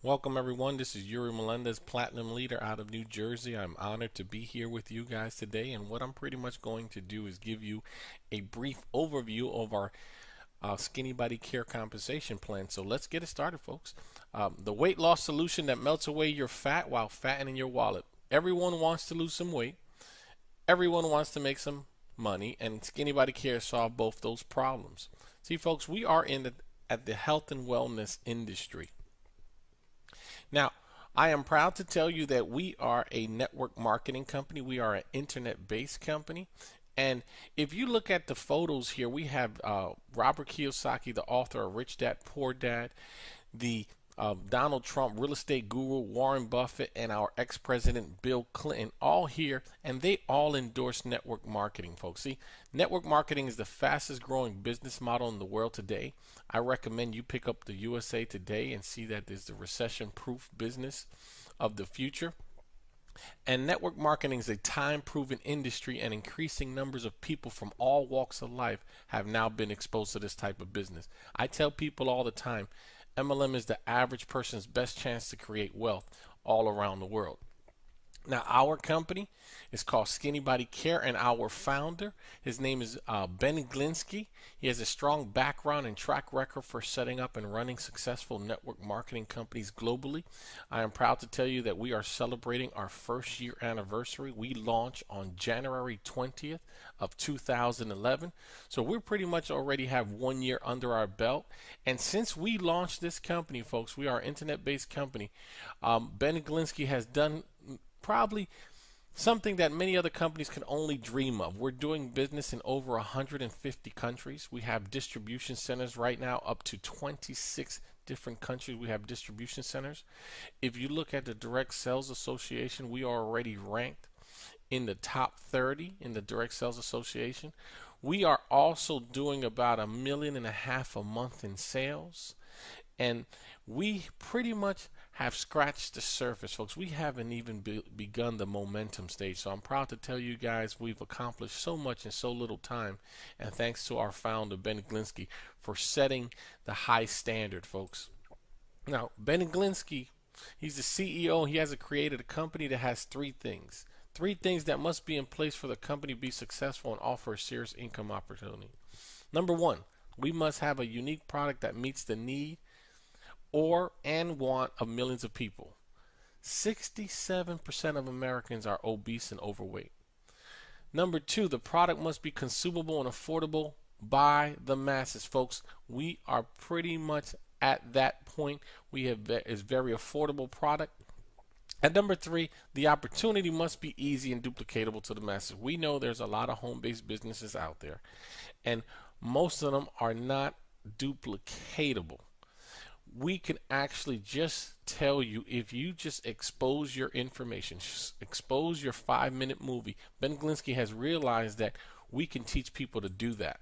Welcome everyone. This is Yuri Melendez, Platinum Leader out of New Jersey. I'm honored to be here with you guys today, and what I'm pretty much going to do is give you a brief overview of our Skinny Body Care Compensation Plan. So let's get it started, folks. The weight loss solution that melts away your fat while fattening your wallet. Everyone wants to lose some weight. Everyone wants to make some money, and Skinny Body Care solve both those problems. See, folks, we are at the health and wellness industry. Now, I am proud to tell you that we are a network marketing company. We are an internet-based company. And if you look at the photos here, we have Robert Kiyosaki, the author of Rich Dad, Poor Dad, the Donald Trump, real estate guru, Warren Buffett, and our ex-president Bill Clinton, all here, and they all endorse network marketing, folks. See, network marketing is the fastest growing business model in the world today. I recommend you pick up the USA Today and see that there's the recession-proof business of the future. And network marketing is a time-proven industry, and increasing numbers of people from all walks of life have now been exposed to this type of business. I tell people all the time, MLM is the average person's best chance to create wealth all around the world. Now, our company is called Skinny Body Care, and our founder, his name is Ben Glinsky. He has a strong background and track record for setting up and running successful network marketing companies globally. I am proud to tell you that we are celebrating our first year anniversary. We launched on January 20th of 2011. So we pretty much already have 1 year under our belt. And since we launched this company, folks, we are an internet-based company. Ben Glinsky has done probably something that many other companies can only dream of. We're doing business in over 150 countries. We have distribution centers right now, up to 26 different countries. We have distribution centers. If you look at the Direct Sales Association, we are already ranked in the top 30 in the Direct Sales Association. We are also doing about $1.5 million a month in sales. And we pretty much have scratched the surface, folks. We haven't even begun the momentum stage. So I'm proud to tell you guys we've accomplished so much in so little time. And thanks to our founder, Ben Glinsky, for setting the high standard, folks. Now, Ben Glinsky, he's the CEO. He has created a company that has three things. Three things that must be in place for the company to be successful and offer a serious income opportunity. Number one, we must have a unique product that meets the need or and want of millions of people. 67% of Americans are obese and overweight. Number two, the product must be consumable and affordable by the masses. Folks, we are pretty much at that point. We have is very affordable product. And number three, the opportunity must be easy and duplicatable to the masses. We know there's a lot of home-based businesses out there, and most of them are not duplicatable. We can actually just tell you, if you just expose your information, expose your 5-minute movie. Ben Glinsky has realized that we can teach people to do that.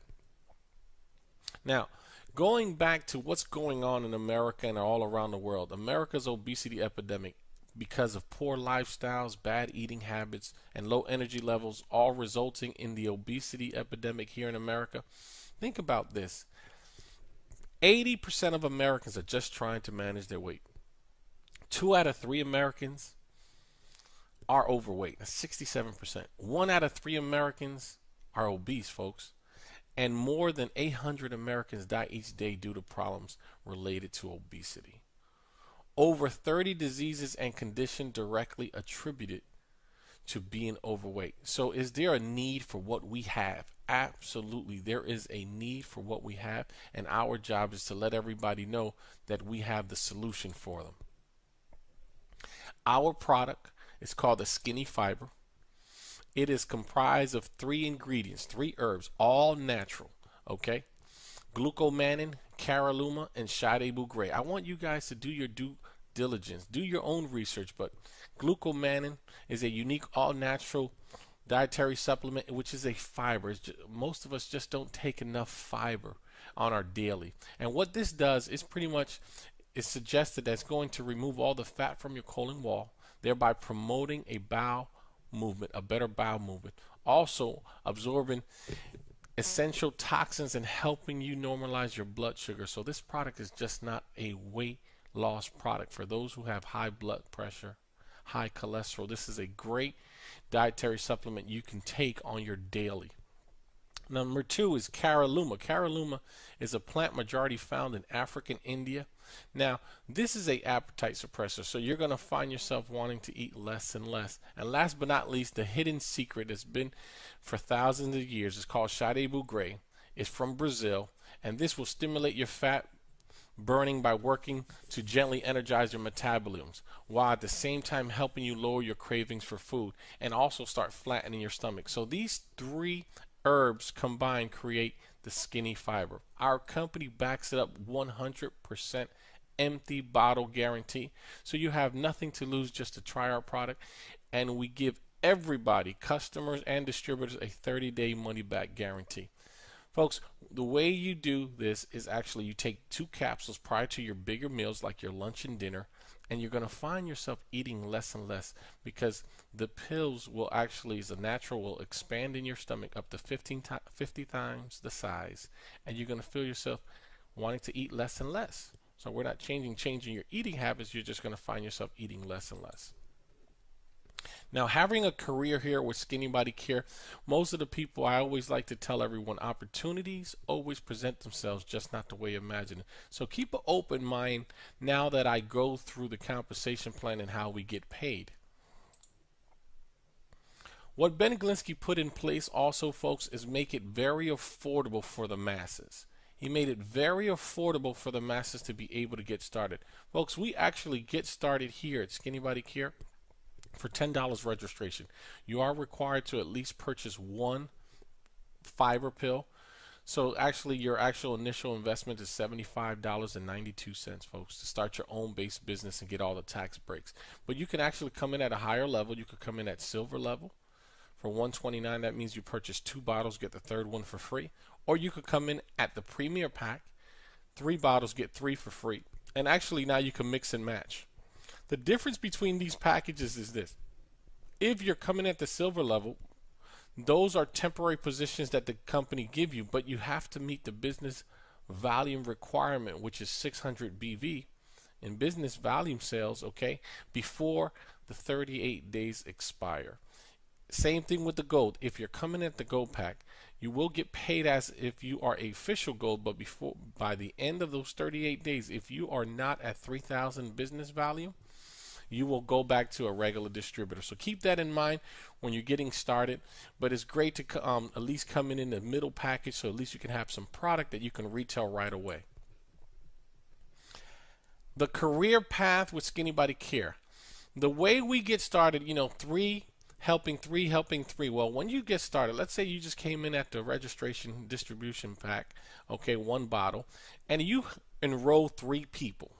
Now, going back to what's going on in America and all around the world, America's obesity epidemic, because of poor lifestyles, bad eating habits, and low energy levels, all resulting in the obesity epidemic here in America. Think about this. 80% of Americans are just trying to manage their weight. 2 out of 3 Americans are overweight. That's 67%. 1 out of 3 Americans are obese, folks. And more than 800 Americans die each day due to problems related to obesity. Over 30 diseases and conditions directly attributed to being overweight. So is there a need for what we have? Absolutely, there is a need for what we have, and our job is to let everybody know that we have the solution for them. Our product is called the Skinny Fiber. It is comprised of 3 ingredients, 3 herbs, all natural, okay? Glucomannan, caralluma, and Shade Gray. I want you guys to do your due diligence, do your own research, but glucomannan is a unique all-natural dietary supplement, which is a fiber. Most of us just don't take enough fiber on our daily. And what this does is pretty much, it's suggested that it's going to remove all the fat from your colon wall, thereby promoting a bowel movement, a better bowel movement. Also absorbing essential toxins and helping you normalize your blood sugar. So this product is just not a weight loss product for those who have high blood pressure, high cholesterol. This is a great dietary supplement you can take on your daily. Number two is caralluma. Caralluma is a plant majority found in Africa and India. Now, this is a appetite suppressor, so you're going to find yourself wanting to eat less and less. And last but not least, the hidden secret that's been for thousands of years is called Sade Bougre. It's from Brazil, and this will stimulate your fat burning by working to gently energize your metabolisms, while at the same time helping you lower your cravings for food and also start flattening your stomach. So these three herbs combined create the skinny fiber. Our company backs it up 100% empty bottle guarantee. So you have nothing to lose just to try our product. And we give everybody, customers and distributors, a 30-day money back guarantee. Folks, the way you do this is actually you take 2 capsules prior to your bigger meals like your lunch and dinner, and you're going to find yourself eating less and less because the pills will actually, as a natural, will expand in your stomach up to 50 times the size, and you're going to feel yourself wanting to eat less and less. So we're not changing your eating habits, you're just going to find yourself eating less and less. Now, having a career here with Skinny Body Care, most of the people, I always like to tell everyone, opportunities always present themselves, just not the way you imagine it. So keep an open mind now that I go through the compensation plan and how we get paid. What Ben Glinsky put in place also, folks, is make it very affordable for the masses. He made it very affordable for the masses to be able to get started. Folks, we actually get started here at Skinny Body Care for $10 registration. You are required to at least purchase 1 fiber pill. So actually your actual initial investment is $75.92, folks, to start your own base business and get all the tax breaks. But you can actually come in at a higher level. You could come in at silver level for $129. That means you purchase 2 bottles, get the third one for free. Or you could come in at the premier pack, 3 bottles, get 3 for free. And actually now you can mix and match. The difference between these packages is this. If you're coming at the silver level, those are temporary positions that the company give you, but you have to meet the business volume requirement, which is 600 BV in business volume sales, okay, before the 38 days expire. Same thing with the gold. If you're coming at the gold pack, you will get paid as if you are a official gold, but by the end of those 38 days, if you are not at 3,000 business volume, you will go back to a regular distributor. So keep that in mind when you're getting started. But it's great to at least come in the middle package, so at least you can have some product that you can retail right away. The career path with Skinny Body Care. The way we get started, 3 helping 3. Well, when you get started, let's say you just came in at the registration distribution pack, okay, 1 bottle, and you enroll 3 people.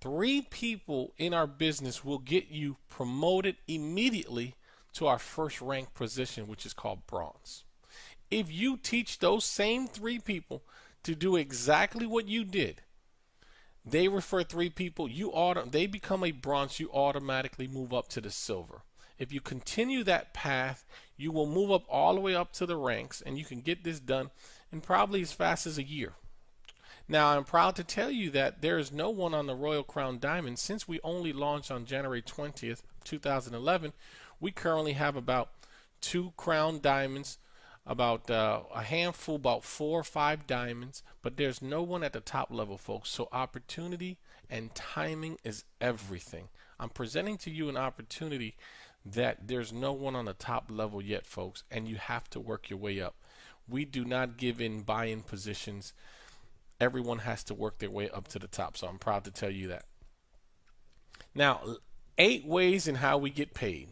3 people in our business will get you promoted immediately to our first rank position, which is called bronze. If you teach those same 3 people to do exactly what you did, they refer 3 people, they become a bronze, you automatically move up to the silver. If you continue that path, you will move up all the way up to the ranks, and you can get this done in probably as fast as a year. Now, I'm proud to tell you that there is no one on the Royal Crown Diamond. Since we only launched on January 20th, 2011, we currently have about 2 Crown Diamonds, about a handful, about 4 or 5 diamonds, but there's no one at the top level, folks. So opportunity and timing is everything. I'm presenting to you an opportunity that there's no one on the top level yet, folks, and you have to work your way up. We do not give in buy-in positions. Everyone has to work their way up to the top, so I'm proud to tell you that. Now, 8 ways in how we get paid.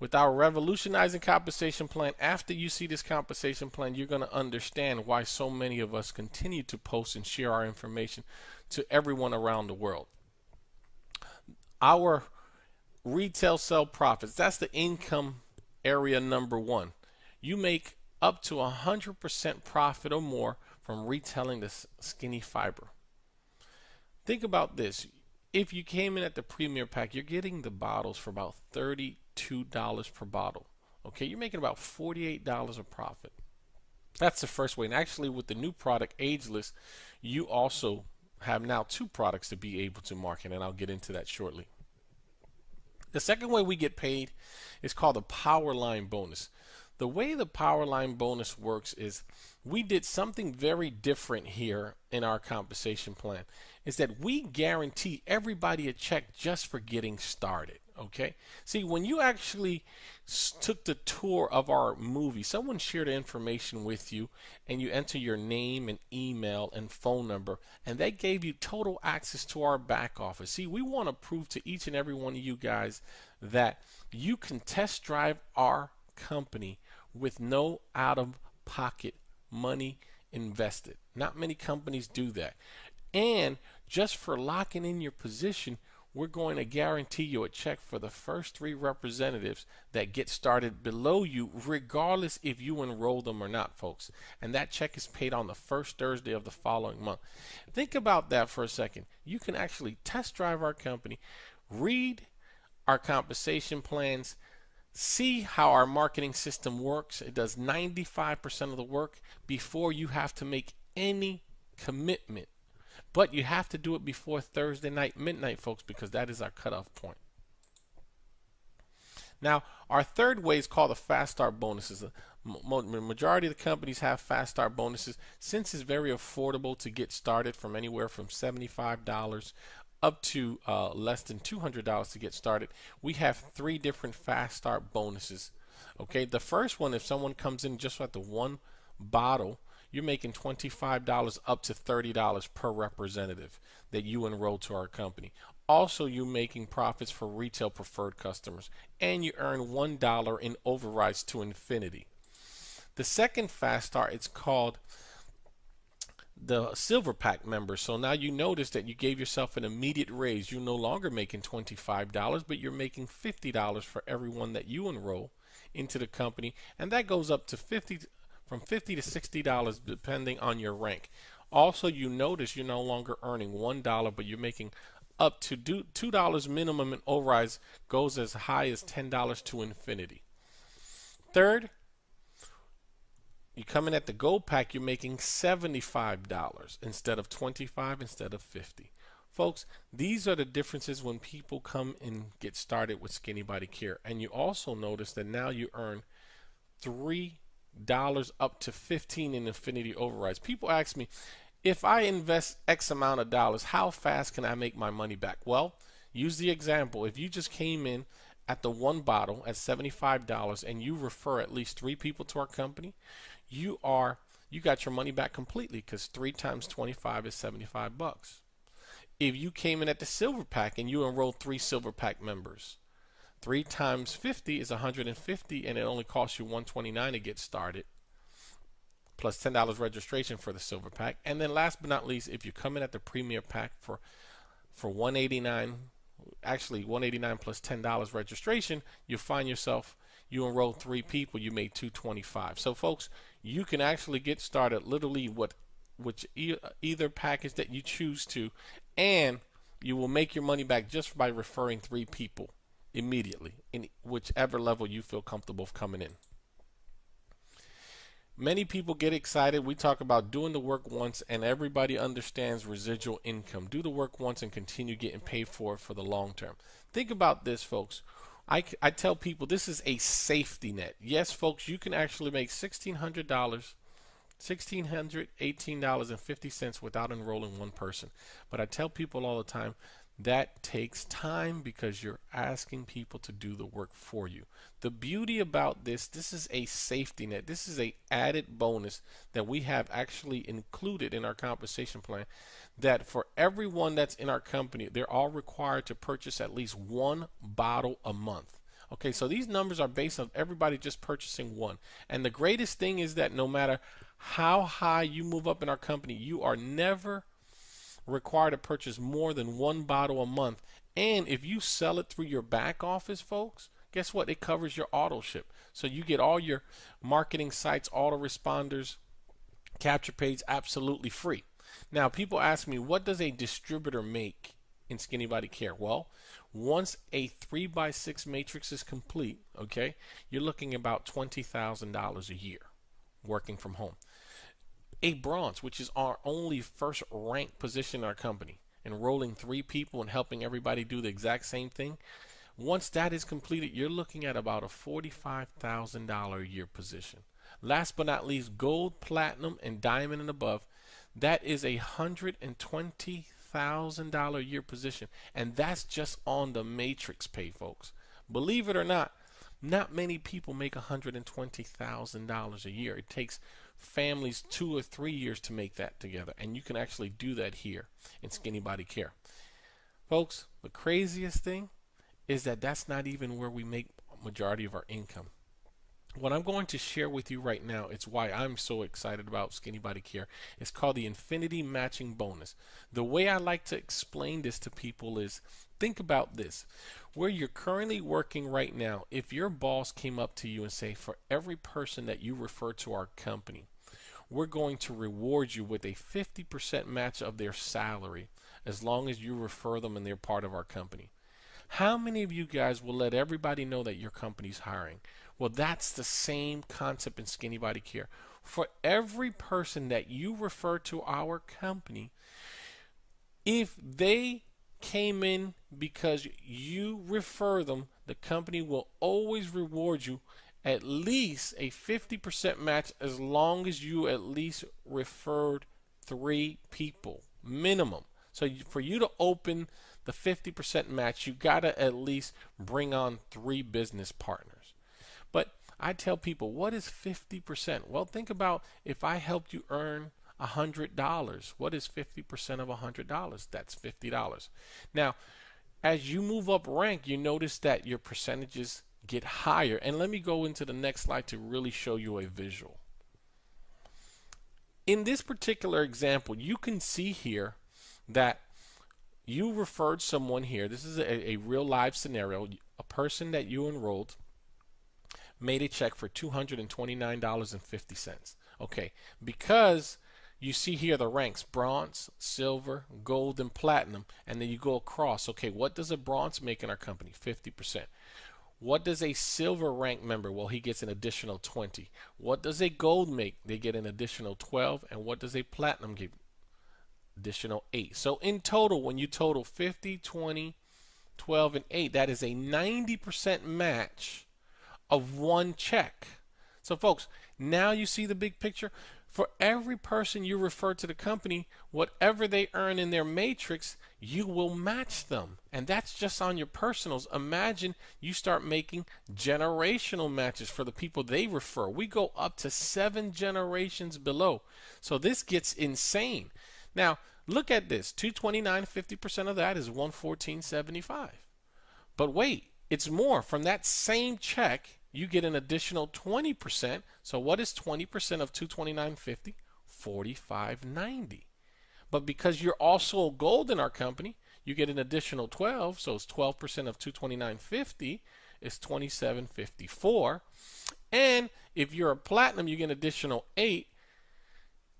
With our revolutionizing compensation plan, after you see this compensation plan, you're going to understand why so many of us continue to post and share our information to everyone around the world. Our retail sell profits, that's the income area number 1. You make up to 100% profit or more from retailing this skinny fiber. Think about this. If you came in at the premier pack, you're getting the bottles for about $32 per bottle. Okay, you're making about $48 of profit. That's the first way. And actually, with the new product, Ageless, you also have now two products to be able to market, and I'll get into that shortly. The second way we get paid is called a power line bonus. The way the power line bonus works is we did something very different here in our compensation plan, is that we guarantee everybody a check just for getting started. Okay, see, when you actually took the tour of our movie, someone shared information with you, and you enter your name and email and phone number, and they gave you total access to our back office. See, we want to prove to each and every one of you guys that you can test drive our company with no out of pocket money invested. Not many companies do that. And just for locking in your position, we're going to guarantee you a check for the first 3 representatives that get started below you, regardless if you enroll them or not, folks. And that check is paid on the first Thursday of the following month. Think about that for a second. You can actually test drive our company, read our compensation plans, see how our marketing system works. It does 95% of the work before you have to make any commitment. But you have to do it before Thursday night, midnight, folks, because that is our cutoff point. Now, our third way is called the fast start bonuses. The majority of the companies have fast start bonuses. Since it's very affordable to get started, from anywhere from $75 up to less than $200 to get started, we have 3 different fast start bonuses. Okay, the first one, if someone comes in just with the 1 bottle, you're making $25 up to $30 per representative that you enroll to our company. Also, you're making profits for retail preferred customers, and you earn $1 in overrides to infinity. The second fast start, it's called the silver pack members. So now you notice that you gave yourself an immediate raise. You're no longer making $25, but you're making $50 for everyone that you enroll into the company, and that goes up to from $50 to $60 depending on your rank. Also, you notice you're no longer earning $1, but you're making up to $2 minimum, and overrides goes as high as $10 to infinity. Third, you come in at the gold pack, you're making $75 instead of $25, instead of $50. Folks, these are the differences when people come and get started with Skinny Body Care. And you also notice that now you earn $3 up to $15 in infinity overrides. People ask me, if I invest X amount of dollars, how fast can I make my money back? Well, use the example. If you just came in at the 1 bottle at $75 and you refer at least 3 people to our company, you got your money back completely, because 3 times 25 is $75. If you came in at the silver pack and you enrolled 3 silver pack members, 3 times 50 is $150, and it only costs you $129 to get started, plus $10 registration for the silver pack. And then last but not least, if you come in at the premier pack for $189, actually $189 plus $10 registration, you find yourself, you enroll 3 people, you made $225. So folks, you can actually get started literally either package that you choose to, and you will make your money back just by referring 3 people immediately in whichever level you feel comfortable coming in. Many people get excited. We talk about doing the work once, and everybody understands residual income. Do the work once and continue getting paid for it for the long term. Think about this, folks. I tell people this is a safety net. Yes, folks, you can actually make $1,618.50 without enrolling 1 person. But I tell people all the time, that takes time, because you're asking people to do the work for you. The beauty about this is a safety net. This is a added bonus that we have actually included in our compensation plan, that for everyone that's in our company, they're all required to purchase at least 1 bottle a month. Okay, so these numbers are based on everybody just purchasing 1. And the greatest thing is that no matter how high you move up in our company, you are never required to purchase more than 1 bottle a month. And if you sell it through your back office, folks, guess what? It covers your auto ship. So you get all your marketing sites, autoresponders, capture page absolutely free. Now, people ask me, what does a distributor make in Skinny Body Care? Well, once a 3x6 matrix is complete, okay, you're looking about $20,000 a year working from home. a bronze, which is our only first ranked position in our company, enrolling 3 people and helping everybody do the exact same thing. Once that is completed, you're looking at about a $45,000 a year position. Last but not least, gold, platinum, and diamond and above, that is a $120,000 a year position. And that's just on the matrix pay, folks. Believe it or not, not many people make $120,000 a year. It takes families 2 or 3 years to make that together. And you can actually do that here in Skinny Body Care. Folks, the craziest thing is that that's not even where we make a majority of our income. What I'm going to share with you right now, it's why I'm so excited about Skinny Body Care. It's called the Infinity Matching Bonus. The way I like to explain this to people is, think about this. Where you're currently working right now, if your boss came up to you and say, for every person that you refer to our company, we're going to reward you with a 50% match of their salary as long as you refer them and they're part of our company. How many of you guys will let everybody know that your company's hiring? Well, that's the same concept in Skinny Body Care. For every person that you refer to our company, if they came in because you refer them, the company will always reward you at least a 50% match as long as you at least referred 3 people minimum. So for you to open the 50% match, you got to at least bring on 3 business partners. But I tell people, what is 50%? Well, think about if I helped you earn $100. What is 50% of $100? That's $50. Now, as you move up rank, you notice that your percentages get higher. And let me go into the next slide to really show you a visual. In this particular example, you can see here that you referred someone here. This is a real live scenario. A person that you enrolled made a check for $229.50. Okay, because you see here the ranks: bronze, silver, gold, and platinum, and then you go across. Okay, what does a bronze make in our company? 50%. What does a silver rank member? Well, he gets an additional 20. What does a gold make? They get an additional 12. And what does a platinum get? Additional 8. So in total, when you total 50, 20, 12, and 8, that is a 90% match of one check. So folks, now you see the big picture. For every person you refer to the company, whatever they earn in their matrix, you will match them. And that's just on your personals. Imagine you start making generational matches for the people they refer. We go up to 7 generations below. So this gets insane. Now, look at this. 229, 50% of that is 114.75. But wait, it's more. From that same check, you get an additional 20%. So what is 20% of 229.50? 45.90. But because you're also gold in our company, you get an additional 12. So it's 12% of 229.50 is 27.54. And if you're a platinum, you get an additional 8.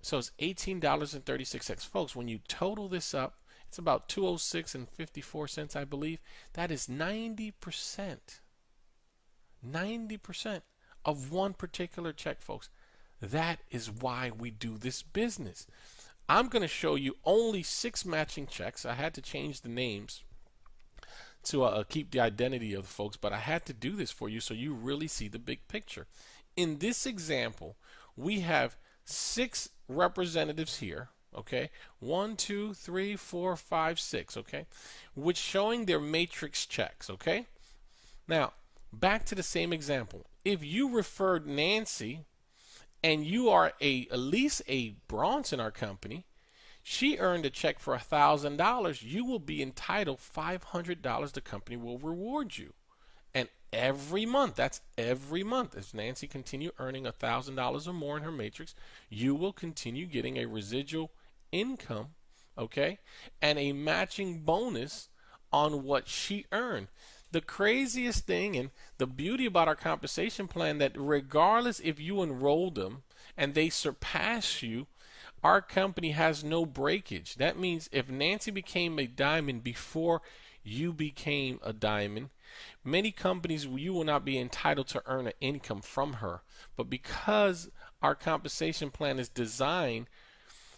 So it's $18.36. Folks, when you total this up, it's about $206.54, I believe. That is 90%. 90% of one particular check, folks. That is why we do this business. I'm going to show you only 6 matching checks. I had to change the names to keep the identity of the folks, but I had to do this for you so you really see the big picture. In this example, we have 6 representatives here, okay? 1, 2, 3, 4, 5, 6, okay? Which showing their matrix checks, okay? Now, back to the same example. If you referred Nancy and you are at least a bronze in our company, she earned a check for $1,000, you will be entitled $500. The company will reward you. And every month, that's every month, as Nancy continue earning $1,000 or more in her matrix, you will continue getting a residual income, okay, and a matching bonus on what she earned. The craziest thing and the beauty about our compensation plan, that regardless if you enroll them and they surpass you, our company has no breakage. That means if Nancy became a diamond before you became a diamond, many companies, you will not be entitled to earn an income from her. But because our compensation plan is designed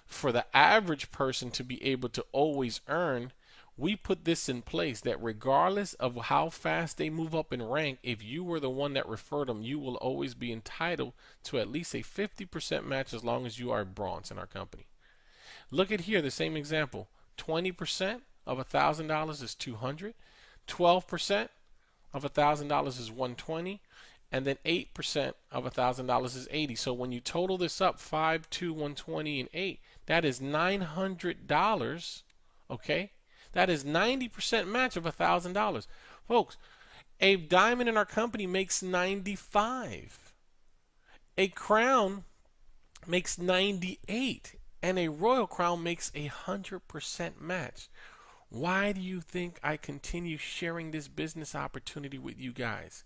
for the average person to be able to always earn, we put this in place that regardless of how fast they move up in rank, if you were the one that referred them, you will always be entitled to at least a 50% match as long as you are bronze in our company. Look at here, the same example. 20% of $1,000 is $200. 12% of $1,000 is $120. And then 8% of $1,000 is $80. So when you total this up, 5, 2, 120, and 8, that is $900. Okay? That is 90% match of $1,000. Folks, a diamond in our company makes 95. A crown makes 98. And a royal crown makes 100% match. Why do you think I continue sharing this business opportunity with you guys?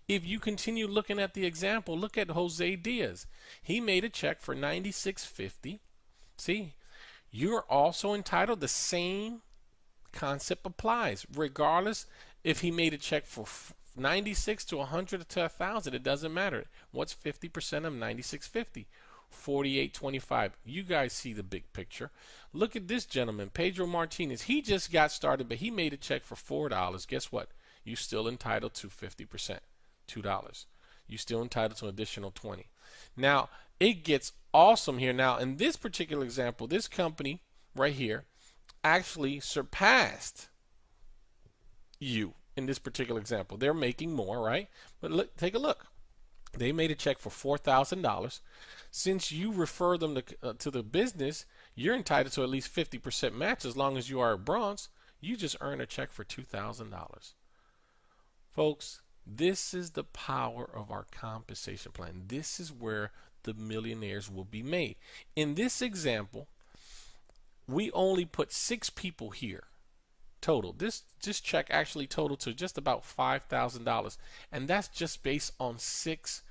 If you continue looking at the example, look at Jose Diaz. He made a check for $96.50. See, you're also entitled. The same concept applies. Regardless if he made a check for 96 to 100 to 1,000, it doesn't matter. What's 50% of 96.50? 48.25. You guys see the big picture. Look at this gentleman, Pedro Martinez. He just got started, but he made a check for $4. Guess what? You still entitled to 50%, $2. You still entitled to an additional 20. Now, it gets awesome here. Now, in this particular example, this company right here actually surpassed you in this particular example. They're making more, right? But look, take a look. They made a check for $4,000. Since you refer them to the business, you're entitled to at least 50% match as long as you are a bronze. You just earn a check for $2,000. Folks, this is the power of our compensation plan. This is where the millionaires will be made. In this example, we only put 6 people here total. This check actually totaled to just about $5,000, and that's just based on 6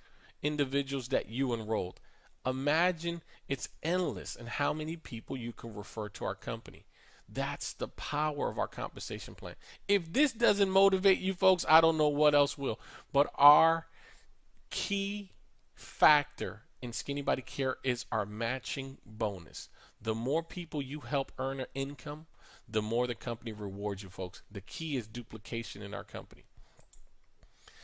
individuals that you enrolled. Imagine it's endless and how many people you can refer to our company. That's the power of our compensation plan. If this doesn't motivate you folks, I don't know what else will. But our key factor in Skinny Body Care is our matching bonus. The more people you help earn an income, the more the company rewards you, folks. The key is duplication in our company.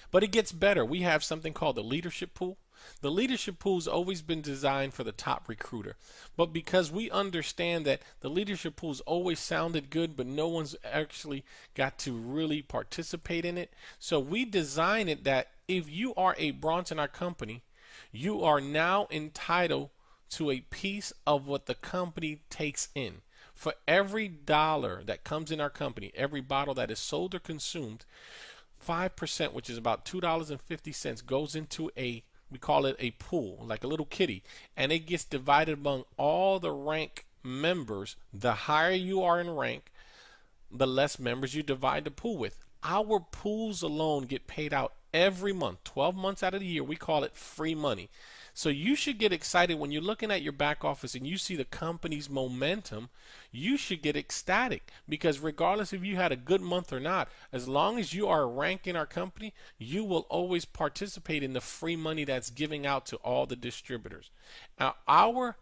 But it gets better. We have something called the leadership pool. The leadership pool has always been designed for the top recruiter. But because we understand that the leadership pool's always sounded good, but no one's actually got to really participate in it. So we designed it that if you are a bronze in our company, you are now entitled to a piece of what the company takes in. For every dollar that comes in our company, every bottle that is sold or consumed, 5%, which is about $2.50, goes into we call it a pool, like a little kitty, and it gets divided among all the rank members. The higher you are in rank, the less members you divide the pool with. Our pools alone get paid out every month, 12 months out of the year. We call it free money. So you should get excited when you're looking at your back office and you see the company's momentum. You should get ecstatic, because regardless if you had a good month or not, as long as you are ranked in our company, you will always participate in the free money that's giving out to all the distributors. Now, our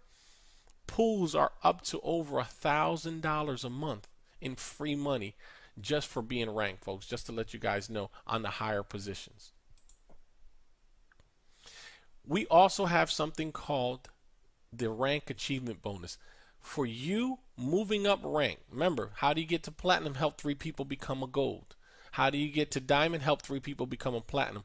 pools are up to over $1,000 a month in free money just for being ranked, folks, just to let you guys know, on the higher positions. We also have something called the rank achievement bonus. For you moving up rank, remember, how do you get to platinum? Help 3 people become a gold. How do you get to diamond? Help 3 people become a platinum.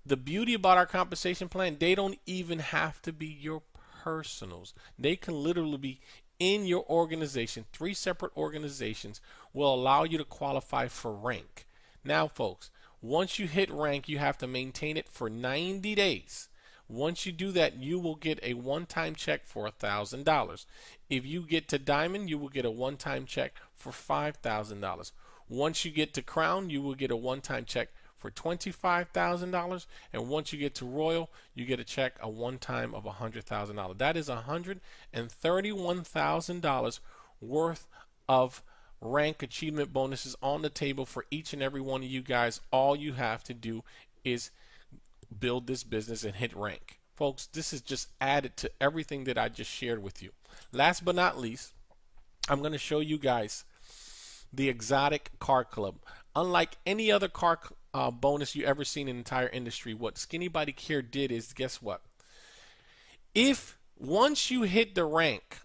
The beauty about our compensation plan, they don't even have to be your personals. They can literally be in your organization. 3 separate organizations will allow you to qualify for rank. Now, folks, once you hit rank, you have to maintain it for 90 days. Once you do that, you will get a one-time check for $1,000. If you get to diamond, you will get a one-time check for $5,000. Once you get to crown, you will get a one-time check for $25,000. And once you get to royal, you get a check, a one-time of $100,000. That is $131,000 worth of rank achievement bonuses on the table for each and every one of you guys. All you have to do is build this business and hit rank. Folks, this is just added to everything that I just shared with you. Last but not least, I'm going to show you guys the Exotic Car Club. Unlike any other car bonus you ever seen in the entire industry, what Skinny Body Care did is, guess what? If once you hit the rank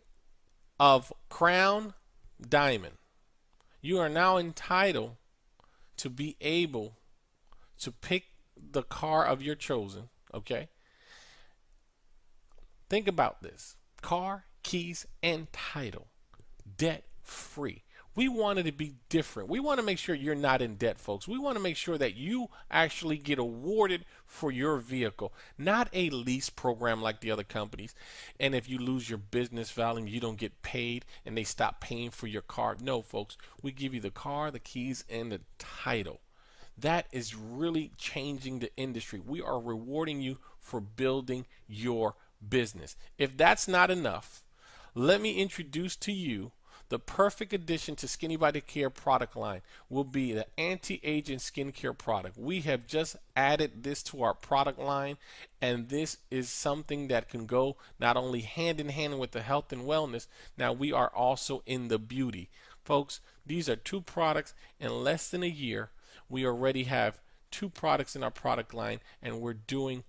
of Crown Diamond, you are now entitled to be able to pick the car of your chosen, okay? Think about this. Car, keys, and title. Debt free. We want it to be different. We want to make sure you're not in debt, folks. We want to make sure that you actually get awarded for your vehicle, not a lease program like the other companies. And if you lose your business value, you don't get paid and they stop paying for your car. No, folks, we give you the car, the keys, and the title. That is really changing the industry. We are rewarding you for building your business. If that's not enough, let me introduce to you the perfect addition to Skinny Body Care product line will be the anti-aging skincare product. We have just added this to our product line, and this is something that can go not only hand in hand with the health and wellness. Now we are also in the beauty. Folks, these are two products. In less than a year, we already have two products in our product line, and we're doing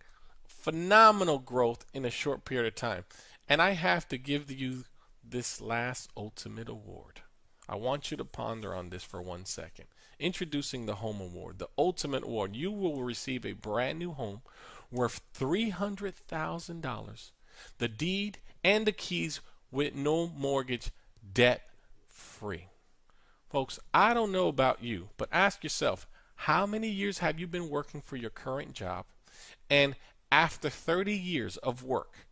phenomenal growth in a short period of time. And I have to give you this last ultimate award. I want you to ponder on this for 1 second. Introducing the Home Award, the ultimate award. You will receive a brand new home worth $300,000, the deed and the keys with no mortgage, debt free. Folks, I don't know about you, but ask yourself, how many years have you been working for your current job? And after 30 years of work,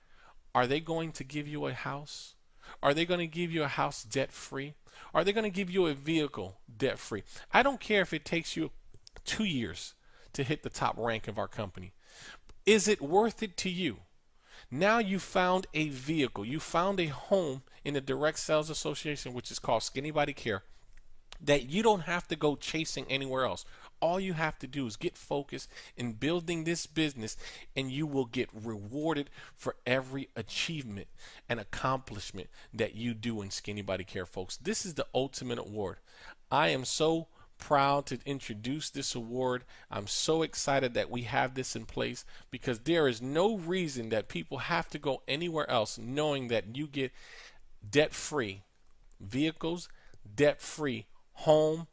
are they going to give you a house? Are they going to give you a house debt free? Are they going to give you a vehicle debt free? I don't care if it takes you 2 years to hit the top rank of our company. Is it worth it to you? Now you found a vehicle. You found a home in the Direct Sales Association, which is called Skinny Body Care, that you don't have to go chasing anywhere else. All you have to do is get focused in building this business, and you will get rewarded for every achievement and accomplishment that you do in Skinny Body Care, folks. This is the ultimate award. I am so proud to introduce this award. I'm so excited that we have this in place, because there is no reason that people have to go anywhere else knowing that you get debt-free vehicles, debt-free home,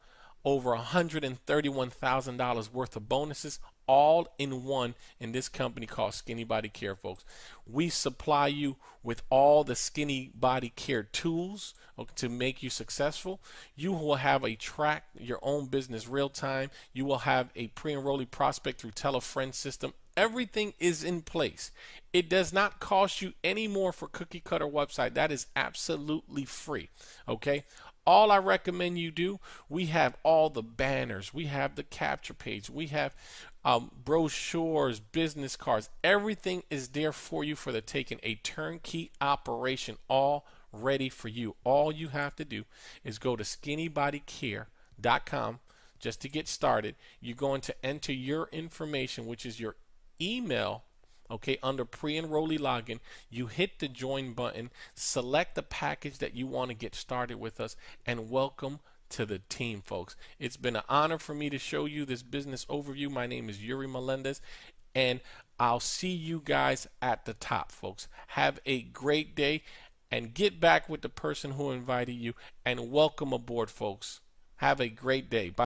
over $131,000 worth of bonuses, all in one in this company called Skinny Body Care, folks. We supply you with all the Skinny Body Care tools to make you successful. You will have a track your own business real time. You will have a pre-enrollee prospect through tell a friend system. Everything is in place. It does not cost you any more for cookie cutter website. That is absolutely free. Okay. All I recommend you do, we have all the banners, we have the capture page, we have brochures, business cards. Everything is there for you for the taking. A turnkey operation, all ready for you. All you have to do is go to skinnybodycare.com just to get started. You're going to enter your information, which is your email. Okay, under pre-enrollee login, you hit the join button, select the package that you want to get started with us, and welcome to the team, folks. It's been an honor for me to show you this business overview. My name is Yuri Melendez, and I'll see you guys at the top, folks. Have a great day, and get back with the person who invited you, and welcome aboard, folks. Have a great day. Bye.